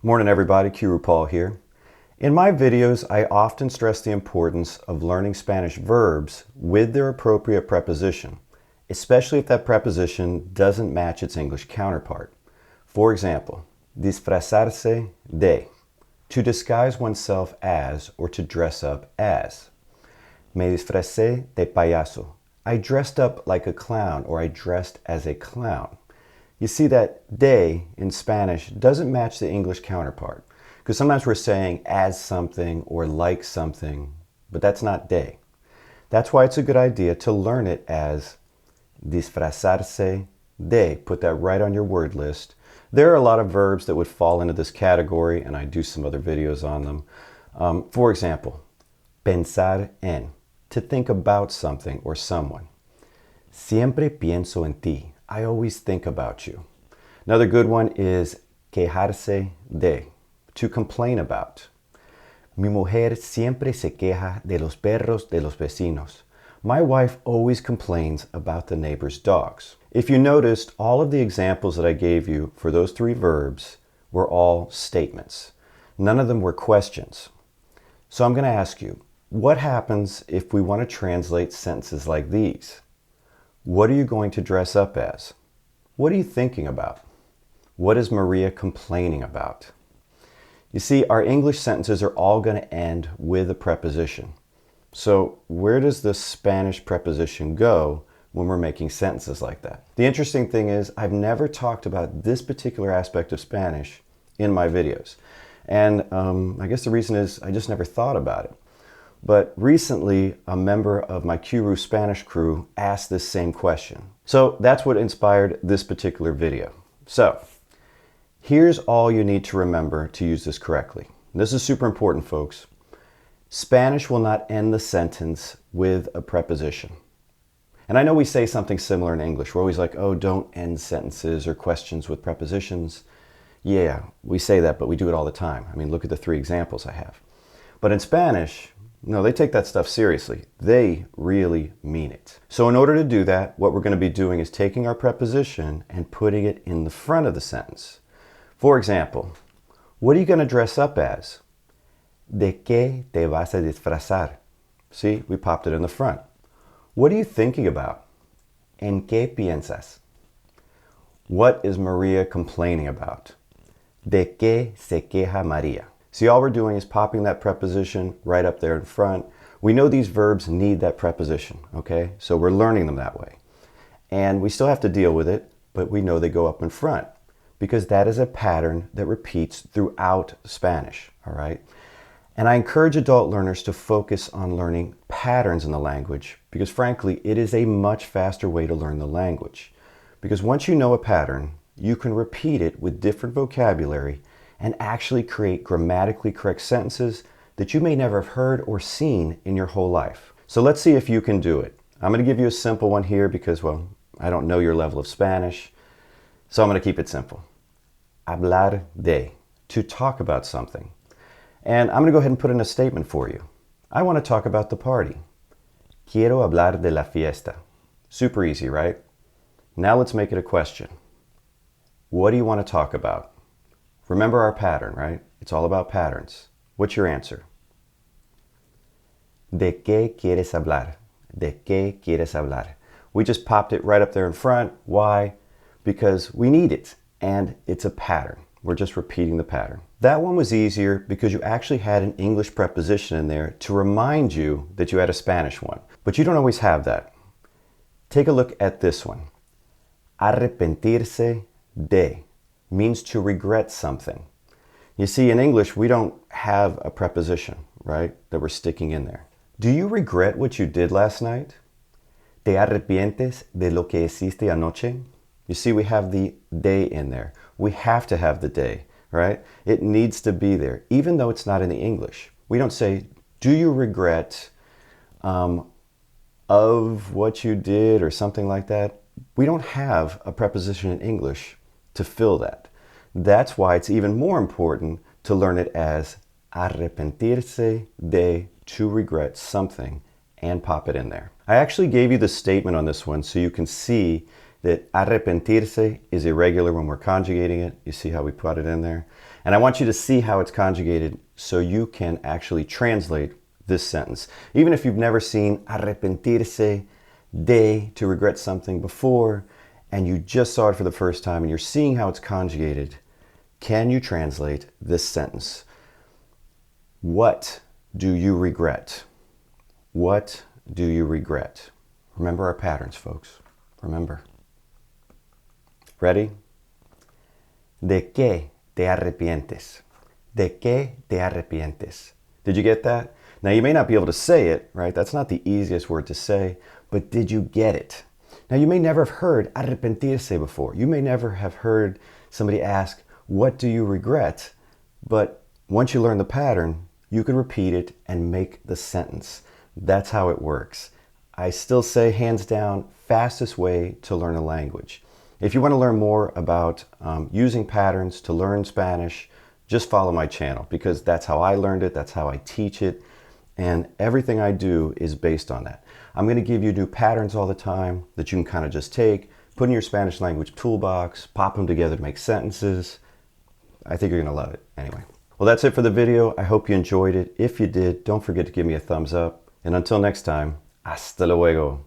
Morning everybody, Qroo here. In my videos, I often stress the importance of learning Spanish verbs with their appropriate preposition, especially if that preposition doesn't match its English counterpart. For example, disfrazarse de, to disguise oneself as or to dress up as. Me disfracé de payaso, I dressed up like a clown or I dressed as a clown. You see that de in Spanish doesn't match the English counterpart because sometimes we're saying as something or like something, but that's not de. That's why it's a good idea to learn it as disfrazarse de. Put that right on your word list. There are a lot of verbs that would fall into this category, and I do some other videos on them. For example, pensar en, to think about something or someone. Siempre pienso en ti. I always think about you. Another good one is quejarse de, to complain about. Mi mujer siempre se queja de los perros de los vecinos. My wife always complains about the neighbor's dogs. If you noticed, all of the examples that I gave you for those three verbs were all statements. None of them were questions. So I'm going to ask you, what happens if we want to translate sentences like these? What are you going to dress up as? What are you thinking about? What is Maria complaining about? You see, our English sentences are all going to end with a preposition. So where does the Spanish preposition go when we're making sentences like that? The interesting thing is, I've never talked about this particular aspect of Spanish in my videos. And I guess the reason is I just never thought about it. But recently, a member of my Qroo Spanish crew asked this same question. So that's what inspired this particular video. So here's all you need to remember to use this correctly. This is super important, folks. Spanish will not end the sentence with a preposition. And I know we say something similar in English. We're always like, oh, don't end sentences or questions with prepositions. Yeah, we say that, but we do it all the time. I mean, look at the three examples I have. But in Spanish, no, they take that stuff seriously. They really mean it. So in order to do that, what we're going to be doing is taking our preposition and putting it in the front of the sentence. For example, what are you going to dress up as? ¿De qué te vas a disfrazar? See, we popped it in the front. What are you thinking about? ¿En qué piensas? What is Maria complaining about? ¿De qué se queja María? See, all we're doing is popping that preposition right up there in front. We know these verbs need that preposition, okay? So we're learning them that way. And we still have to deal with it, but we know they go up in front because that is a pattern that repeats throughout Spanish, all right? And I encourage adult learners to focus on learning patterns in the language because frankly, it is a much faster way to learn the language. Because once you know a pattern, you can repeat it with different vocabulary and actually create grammatically correct sentences that you may never have heard or seen in your whole life. So let's see if you can do it. I'm going to give you a simple one here because, well, I don't know your level of Spanish, so I'm going to keep it simple. Hablar de, to talk about something. And I'm going to go ahead and put in a statement for you. I want to talk about the party. Quiero hablar de la fiesta. Super easy, right? Now let's make it a question. What do you want to talk about? Remember our pattern, right? It's all about patterns. What's your answer? ¿De qué quieres hablar? ¿De qué quieres hablar? We just popped it right up there in front. Why? Because we need it, and it's a pattern. We're just repeating the pattern. That one was easier because you actually had an English preposition in there to remind you that you had a Spanish one. But you don't always have that. Take a look at this one. Arrepentirse de means to regret something. You see, in English, we don't have a preposition, right, that we're sticking in there. Do you regret what you did last night? ¿Te arrepientes de lo que hiciste anoche? You see, we have the de in there. We have to have the de, right? It needs to be there, even though it's not in the English. We don't say, do you regret of what you did or something like that? We don't have a preposition in English to fill that. That's why it's even more important to learn it as arrepentirse de, to regret something, and pop it in there. I actually gave you the statement on this one so you can see that arrepentirse is irregular when we're conjugating it. You see how we put it in there? And I want you to see how it's conjugated so you can actually translate this sentence. Even if you've never seen arrepentirse de, to regret something, before, and you just saw it for the first time and you're seeing how it's conjugated, can you translate this sentence? What do you regret? What do you regret? Remember our patterns, folks. Remember. Ready? ¿De qué te arrepientes? ¿De qué te arrepientes? Did you get that? Now, you may not be able to say it, right? That's not the easiest word to say, but did you get it? Now, you may never have heard arrepentirse before. You may never have heard somebody ask, what do you regret? But once you learn the pattern, you can repeat it and make the sentence. That's how it works. I still say, hands down, fastest way to learn a language. If you want to learn more about using patterns to learn Spanish, just follow my channel, because that's how I learned it, that's how I teach it, and everything I do is based on that. I'm going to give you new patterns all the time that you can kind of just take, put in your Spanish language toolbox, pop them together to make sentences. I think you're going to love it. Anyway, well, that's it for the video. I hope you enjoyed it. If you did, don't forget to give me a thumbs up. And until next time, hasta luego.